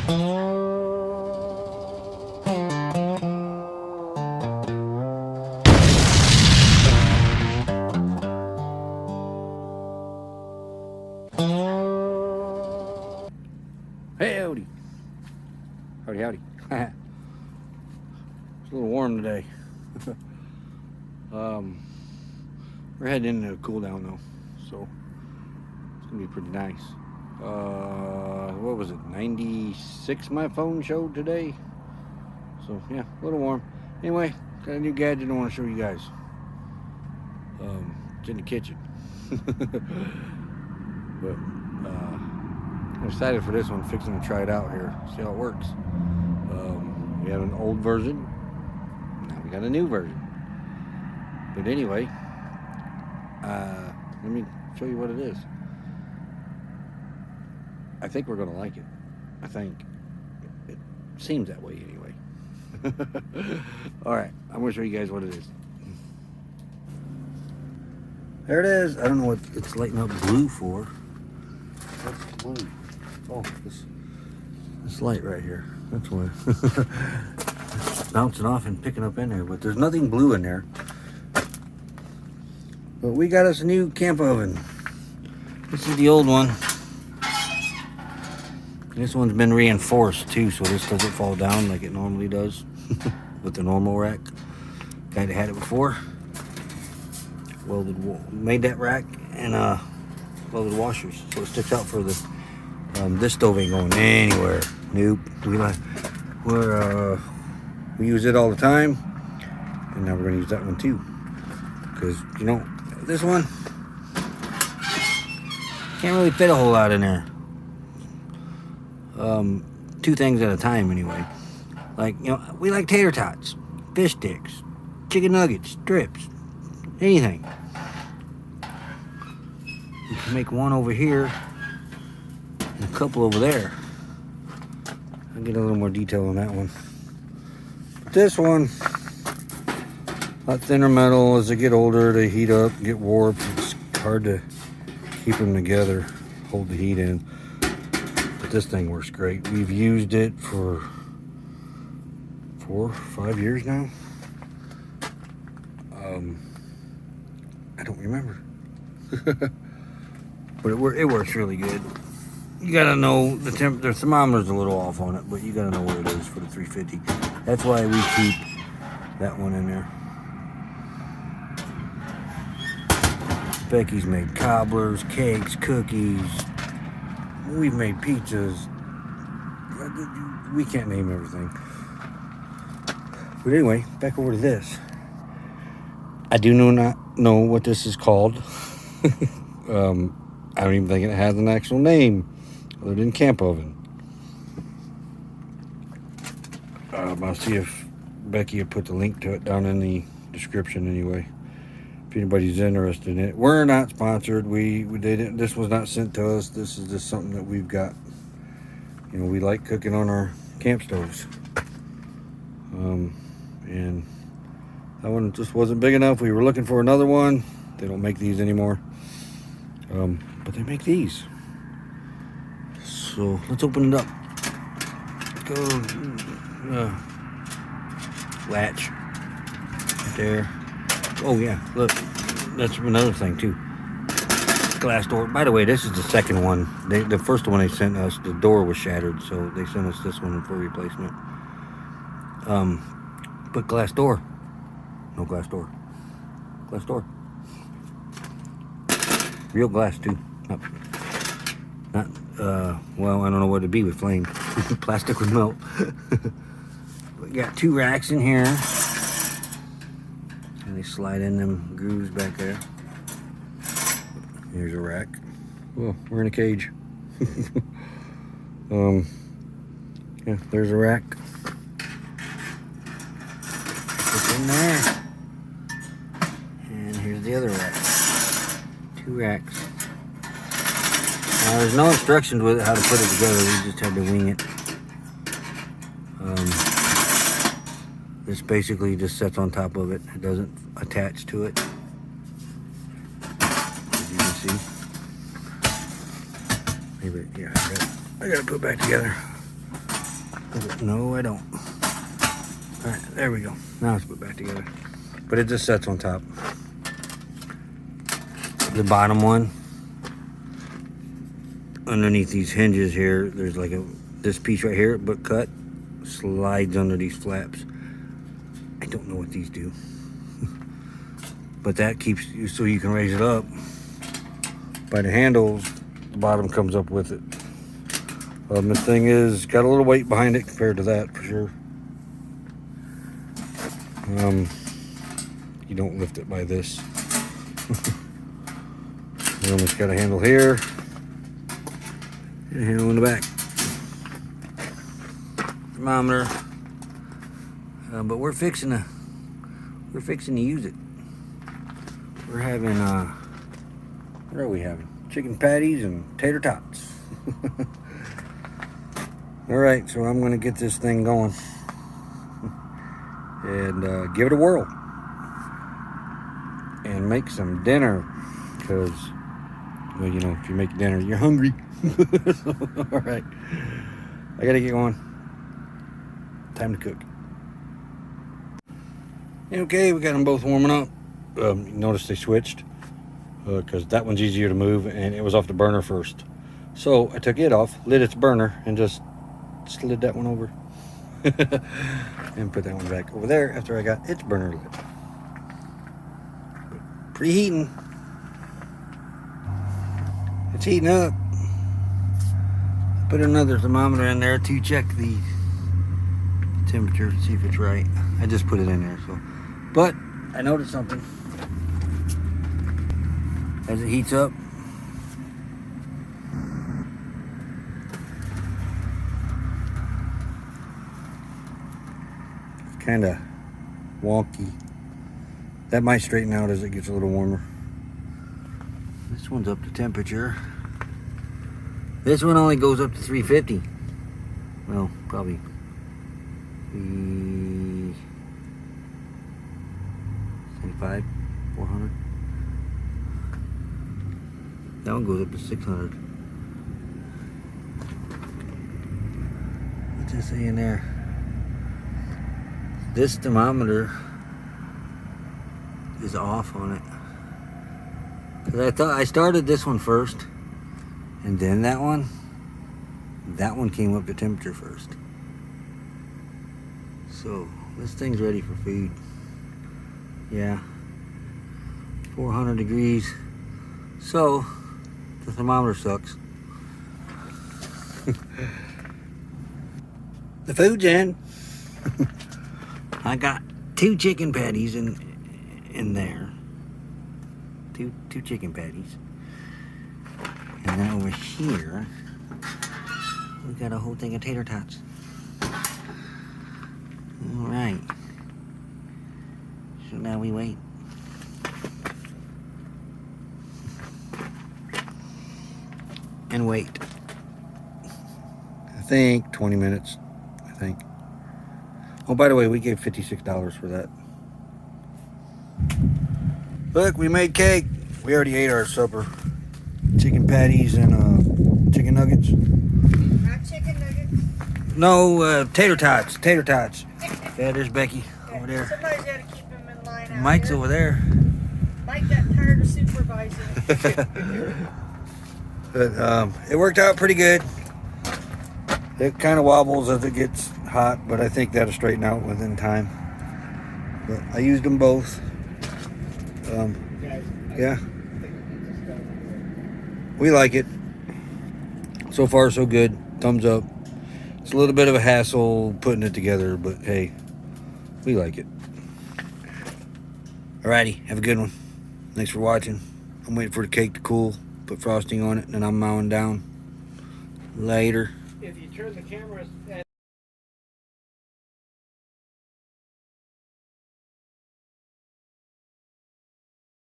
Hey, howdy. Howdy, howdy. It's a little warm today. We're heading into a cool down though, so it's gonna be pretty nice. What was it, 96 my phone showed today? So yeah, a little warm. Anyway, got a new gadget I want to show you guys. It's in the kitchen. But I'm excited for this one, fixing to try it out here, see how it works. We have an old version, now we got a new version. But anyway, let me show you what it is. I think we're gonna like it. I think it seems that way anyway. All right, I'm gonna show you guys what it is. There it is. I don't know what it's lighting up blue for. What's blue? Oh, this light right here. That's why. It's bouncing off and picking up in there, but there's nothing blue in there. But we got us a new camp oven. This is the old one. This one's been reinforced too, so this doesn't fall down like it normally does with the normal rack. Guy that had it before made that rack and welded washers, so it sticks out for the. This stove ain't going anywhere. Nope. We use it all the time, and now we're gonna use that one too. Because you know, this one can't really fit a whole lot in there. Two things at a time anyway. Like, you know, we like tater tots, fish sticks, chicken nuggets, strips, anything. You can make one over here and a couple over there. I'll get a little more detail on that one. But this one, a lot thinner metal. As they get older, they heat up, get warped. It's hard to keep them together, hold the heat in. But this thing works great. We've used it for 4 or 5 years now. I don't remember. But it works really good. You gotta know the thermometer's a little off on it, but you gotta know what it is for the 350. That's why we keep that one in there. Becky's made cobblers, cakes, cookies. We've made pizzas. We can't name everything. But anyway, back over to this. I do not know what this is called. I don't even think it has an actual name other than camp oven. I'll see if Becky will put the link to it down in the description anyway, if anybody's interested in it. We're not sponsored. We didn't. This was not sent to us. This is just something that we've got. You know, we like cooking on our camp stoves. And that one just wasn't big enough. We were looking for another one. They don't make these anymore. But they make these. So let's open it up. Go latch right there. Oh yeah, look, that's another thing too. Glass door. By the way, this is the second one. The first one they sent us, the door was shattered, so they sent us this one for replacement. But glass door. No glass door. Glass door. Real glass too. Not well, I don't know what it'd be with flame. Plastic would melt. We got 2 racks in here. And they slide in them grooves back there. Here's a rack. Oh, we're in a cage. Yeah, there's a rack. Put in there. And here's the other rack. 2 racks. There's no instructions with it how to put it together. We just had to wing it. This basically just sits on top of it. It doesn't attach to it. As you can see. Maybe, yeah, I got to put it back together. No, I don't. Alright, there we go. Now it's put back together. But it just sets on top. The bottom one, underneath these hinges here, there's like this piece right here, but cut, slides under these flaps. I don't know what these do. But that keeps you so you can raise it up. By the handles, the bottom comes up with it. This thing is got a little weight behind it compared to that for sure. You don't lift it by this. It's got a handle here and a handle in the back. Thermometer, but we're fixing to use it. We're having what are we having? Chicken patties and tater tots. All right, so I'm gonna get this thing going and give it a whirl and make some dinner, because, well, you know, if you make dinner, you're hungry. So, all right, I gotta get going. Time to cook. Okay, we got them both warming up. You notice they switched because that one's easier to move, and it was off the burner first. So I took it off, lit its burner, and just slid that one over and put that one back over there after I got its burner lit. Preheating. It's heating up. Put another thermometer in there to check the temperature, see if it's right. I just put it in there, so. But I noticed something. As it heats up, it's kind of wonky. That might straighten out as it gets a little warmer. This one's up to temperature. This one only goes up to 350. Well, probably 375, 400. That one goes up to 600. What's it say in there? This thermometer is off on it. Because I thought I started this one first, and then that one came up to temperature first. So this thing's ready for food. Yeah, 400 degrees. So the thermometer sucks. The food's in. I got 2 chicken patties in there. Two chicken patties. And then over here, we got a whole thing of tater tots. All right. So now we wait. And wait. I think 20 minutes. I think. Oh, by the way, we gave $56 for that. Look, we made cake. We already ate our supper. Chicken patties and chicken nuggets. Not chicken nuggets? No, tater tots. Tater tots. Yeah, there's Becky over there. Somebody's got to keep them in line out Mike's here. over there. Mike got tired of supervising. But it worked out pretty good. It kind of wobbles as it gets hot, but I think that'll straighten out within time. But I used them both. Yeah. We like it. So far, so good. Thumbs up. It's a little bit of a hassle putting it together, but hey, we like it. Alrighty, have a good one. Thanks for watching. I'm waiting for the cake to cool, put frosting on it, and then I'm mowing down. Later. If you turn the camera at